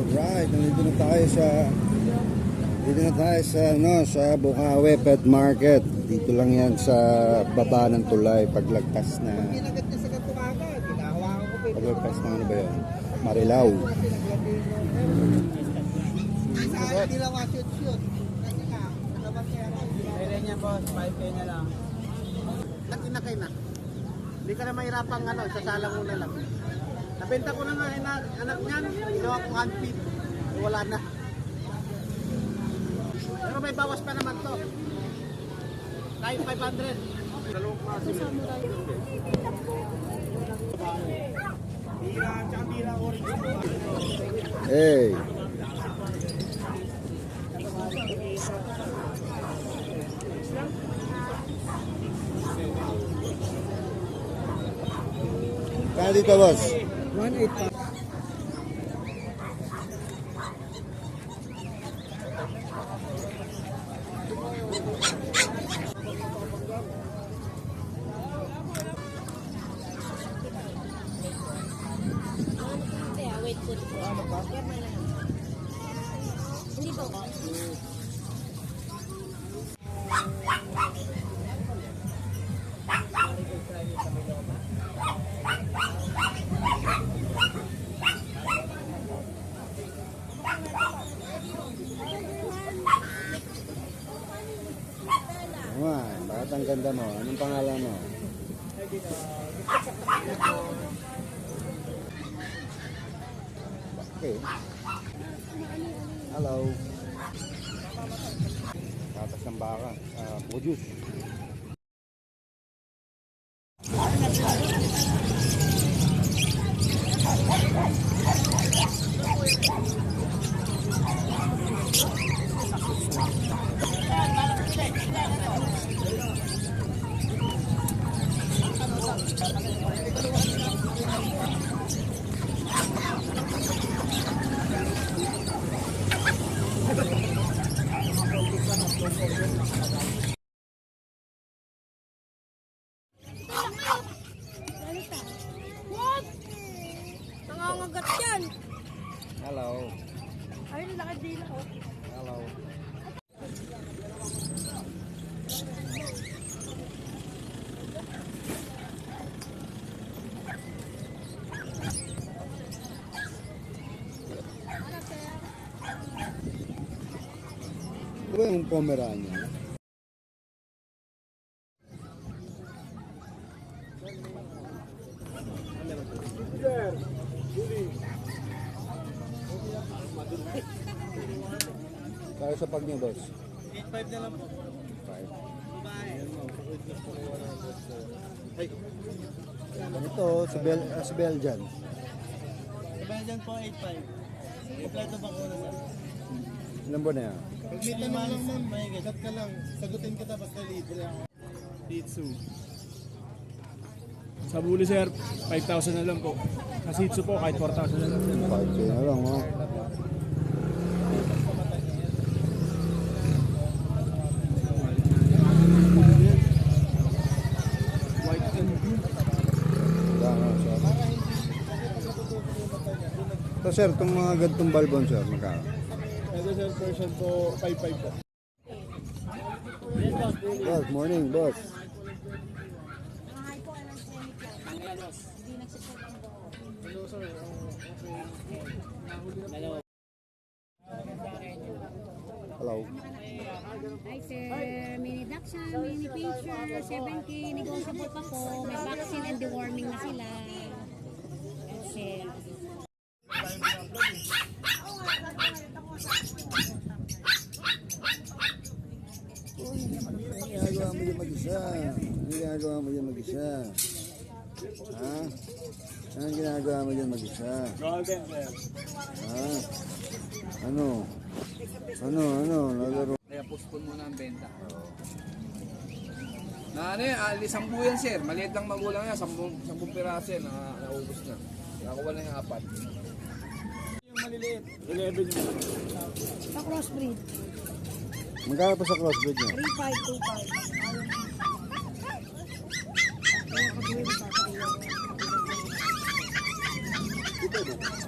Alright, dito na tayo sa Bukawi Pet Market. Dito lang yan sa baba ng tulay paglagpas na ano ba yun? Marilao. Kailan niya boss, 5K na lang. Kinakay na. Hindi ka na mahirapang sasalang mo na lang. Nabenta ko na nga anak niyan, ginawa ko handpid. Wala na. Pero may bawas pa naman to. Kahit 500. Dalawang klase. Bira, tsaka bira orange. Hey. Kaya dito, boss? 185. Hindi po. Bakit ang ganda mo? Anong pangalan mo? Okay. Hello. Tatas ng baka. Produce. What? Nangangagat yan. Hello. Ay, nilakad dila oh. Hello. Ito ba yung Pomeranian? Kaya sa pag niyo, boss? 8.5 na lang po. 5. Ito, sa Belgian. Sabay dyan po 8.5. Kompleto ba ko na sir? Ilan ba na yan? Pag may tanong lang ma'am, may chat ka lang. Sagutin kita basta libre ako. Shih sa Bully sir, 5,000 na lang po. Sa Shih Tzu po, kahit 4,000 na lang. 5K na lang, oh. White and blue. So sir, itong mga gantong balbon sir, magkano? Ito sir, version po, 5,500 po. Boss, morning boss. Hello sir, Hello. Hi sir, mini Dachshund, mini Pinscher, 7K, negotiable pa po. May vaccine and deworming na sila. Yes sir. Ginagawa mo yung mag-isa. Ginagawa mo yung mag-isa. Ha? Anong ginagawa mo yung mag-isa? Golden sir. Ha? Ano? Nalaro. Kaya postpone muna ang benta. Na ano yan, isang buyan sir. Maliit lang magulang yan, 10 piraso yan, naubos na. Nakakuha na yung 4. Yung maliliit, 11 yun. Sa crossbreed, Magkano pa sa crossbreed niya? 3525.